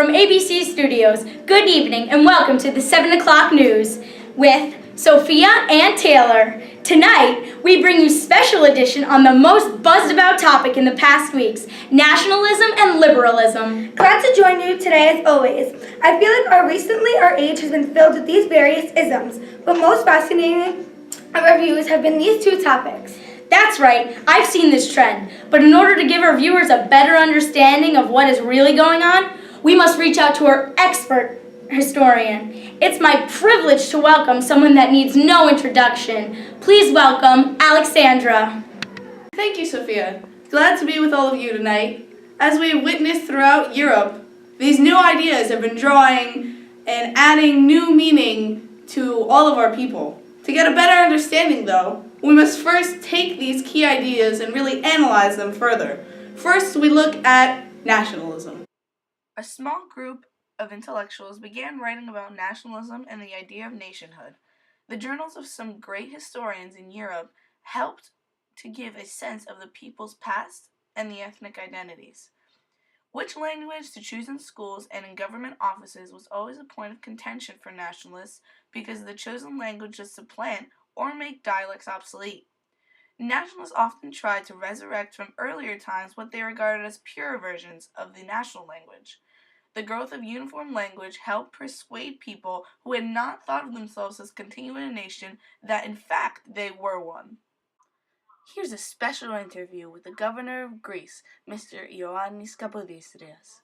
from ABC Studios. Good evening and welcome to the 7 o'clock news with Sophia and Taylor. Tonight, we bring you a special edition on the most buzzed about topic in the past weeks, nationalism and liberalism. Glad to join you today as always. I feel like our age has been filled with these various isms, but most fascinating of our views have been these two topics. That's right, I've seen this trend, but in order to give our viewers a better understanding of what is really going on, we must reach out to our expert historian. It's my privilege to welcome someone that needs no introduction. Please welcome Alexandra. Thank you, Sophia. Glad to be with all of you tonight. As we witnessed throughout Europe, these new ideas have been drawing and adding new meaning to all of our people. To get a better understanding, though, we must first take these key ideas and really analyze them further. First, we look at nationalism. A small group of intellectuals began writing about nationalism and the idea of nationhood. The journals of some great historians in Europe helped to give a sense of the people's past and the ethnic identities. Which language to choose in schools and in government offices was always a point of contention for nationalists because the chosen language would supplant or make dialects obsolete. Nationalists often tried to resurrect from earlier times what they regarded as pure versions of the national language. The growth of uniform language helped persuade people who had not thought of themselves as continuing a nation that in fact they were one. Here's a special interview with the governor of Greece, Mr. Ioannis Kapodistrias.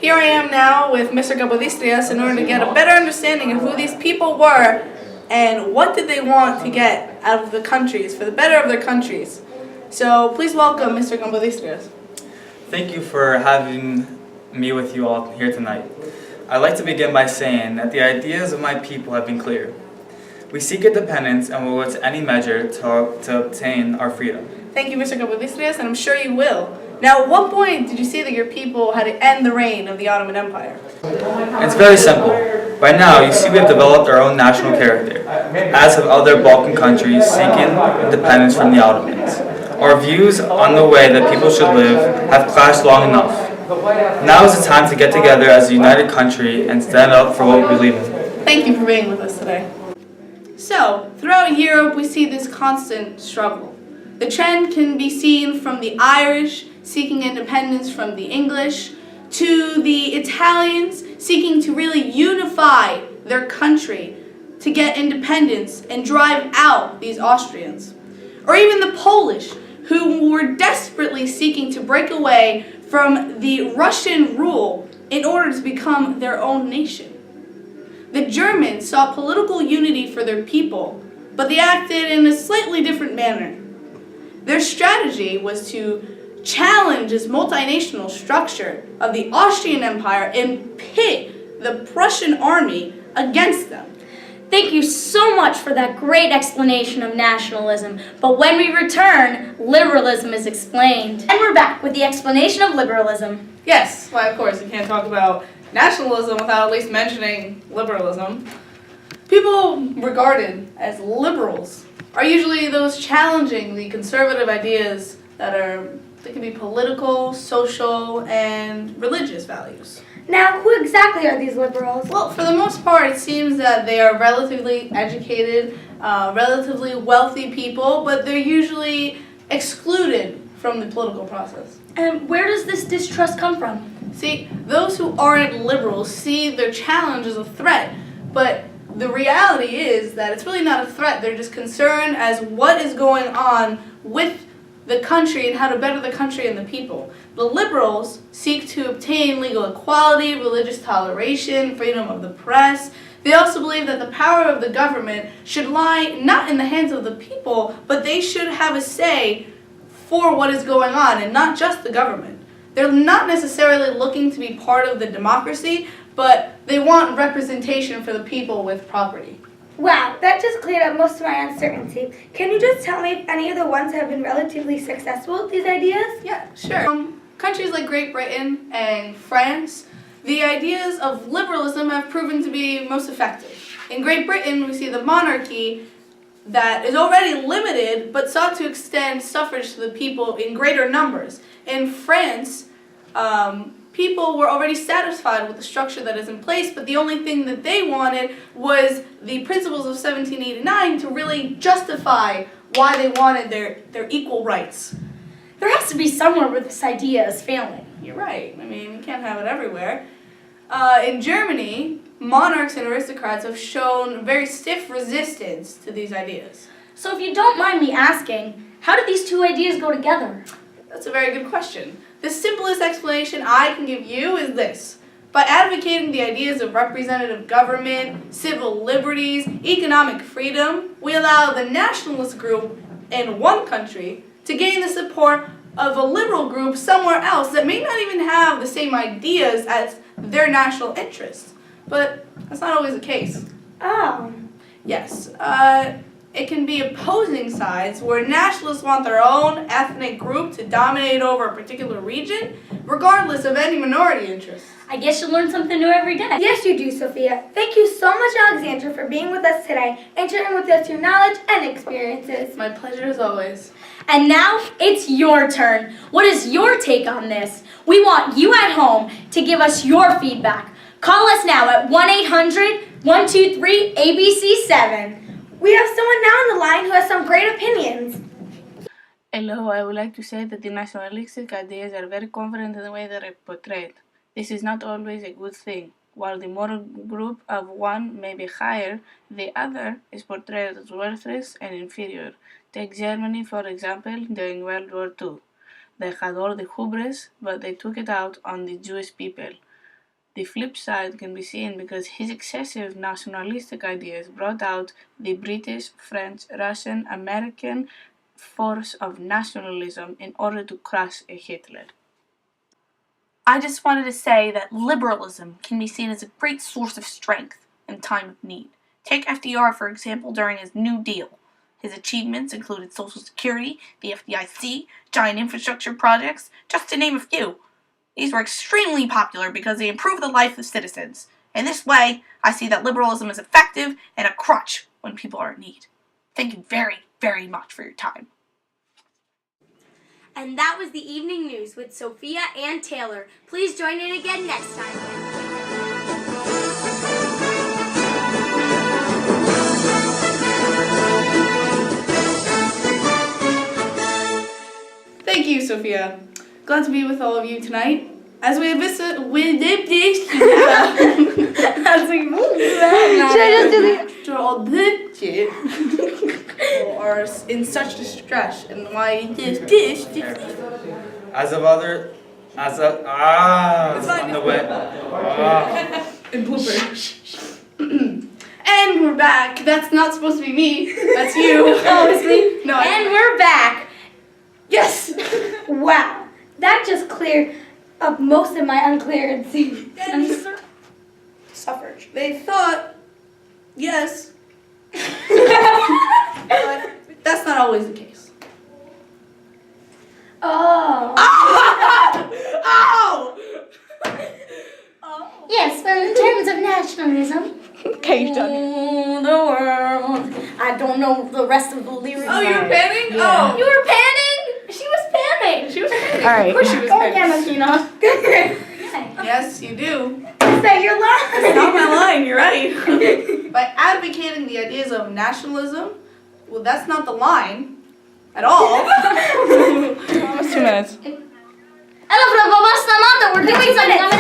Here I am now with Mr. Kapodistrias in order to get a better understanding of who these people were and what did they want to get out of the countries, for the better of their countries. So please welcome Mr. Kapodistrias. Thank you for having me with you all here tonight. I'd like to begin by saying that the ideas of my people have been clear. We seek independence and will go to any measure to obtain our freedom. Thank you, Mr. Kapodistrias, and I'm sure you will. Now, at what point did you see that your people had to end the reign of the Ottoman Empire? It's very simple. By now, you see we have developed our own national character, as have other Balkan countries seeking independence from the Ottomans. Our views on the way that people should live have clashed long enough. Now is the time to get together as a united country and stand up for what we believe in. Thank you for being with us today. So, throughout Europe, we see this constant struggle. The trend can be seen from the Irish seeking independence from the English, to the Italians seeking to really unify their country to get independence and drive out these Austrians. Or even the Polish, who were desperately seeking to break away from the Russian rule in order to become their own nation. The Germans saw political unity for their people, but they acted in a slightly different manner. Their strategy was to challenge this multinational structure of the Austrian Empire and pit the Prussian army against them. Thank you so much for that great explanation of nationalism. But when we return, liberalism is explained. And we're back with the explanation of liberalism. Yes, well, of course, you can't talk about nationalism without at least mentioning liberalism. People regarded as liberals are usually those challenging the conservative ideas that can be political, social, and religious values. Now, who exactly are these liberals? Well, for the most part, it seems that they are relatively educated, relatively wealthy people, but they're usually excluded from the political process. And where does this distrust come from? See, those who aren't liberals see their challenge as a threat, but the reality is that it's really not a threat. They're just concerned as what is going on with the country and how to better the country and the people. The liberals seek to obtain legal equality, religious toleration, freedom of the press. They also believe that the power of the government should lie not in the hands of the people, but they should have a say for what is going on, and not just the government. They're not necessarily looking to be part of the democracy, but they want representation for the people with property. Wow, that just cleared up most of my uncertainty. Can you just tell me if any of the ones have been relatively successful with these ideas? Yeah, sure. Countries like Great Britain and France, the ideas of liberalism have proven to be most effective. In Great Britain, we see the monarchy that is already limited but sought to extend suffrage to the people in greater numbers. In France, people were already satisfied with the structure that is in place, but the only thing that they wanted was the principles of 1789 to really justify why they wanted their equal rights. There has to be somewhere where this idea is failing. You're right. I mean, you can't have it everywhere. In Germany, monarchs and aristocrats have shown very stiff resistance to these ideas. So if you don't mind me asking, how did these two ideas go together? That's a very good question. The simplest explanation I can give you is this. By advocating the ideas of representative government, civil liberties, economic freedom, we allow the nationalist group in one country to gain the support of a liberal group somewhere else that may not even have the same ideas as their national interests. But that's not always the case. Oh. Yes, it can be opposing sides where nationalists want their own ethnic group to dominate over a particular region, regardless of any minority interests. I guess you learn something new every day. Yes, you do, Sophia. Thank you so much, Alexandra, for being with us today and sharing with us your knowledge and experiences. My pleasure as always. And now it's your turn. What is your take on this? We want you at home to give us your feedback. Call us now at 1-800-123-ABC7. We have someone now on the line who has some great opinions. Hello, I would like to say that the nationalistic ideas are very confident in the way they are portrayed. This is not always a good thing. While the moral group of one may be higher, the other is portrayed as worthless and inferior. Take Germany, for example, during World War II. They had all the hubris, but they took it out on the Jewish people. The flip side can be seen because his excessive nationalistic ideas brought out the British, French, Russian, American force of nationalism in order to crush a Hitler. I just wanted to say that liberalism can be seen as a great source of strength in time of need. Take FDR, for example, during his New Deal. His achievements included Social Security, the FDIC, giant infrastructure projects, just to name a few. These were extremely popular because they improved the life of citizens. In this way, I see that liberalism is effective and a crutch when people are in need. Thank you very, very much for your time. And that was the evening news with Sophia and Taylor. Please join in again next time. Thank you, Sophia. Glad to be with all of you tonight. As we visit with as we move are in such distress and why this As of on the way. and blooper. And we're back. That's not supposed to be me. That's you. Oh, it's me? No. And we're back. Yes. Wow, that just cleared up most of my unclearances. Suffrage. They thought, yes. But that's not always the case. Oh. Ow! Yes, well, in terms of nationalism, Okay, the world. I don't know the rest of the lyrics. Oh, you were panning? Yeah. Oh. You were panning? She was panning. She was panning. All right. Of course she was Go panning. again, Athena. Yes, you do. Say your line. That's not my line, you're right. By advocating the ideas of nationalism, well, that's not the line at all. Almost 2 minutes. Hello, Basta Mata, we're doing something.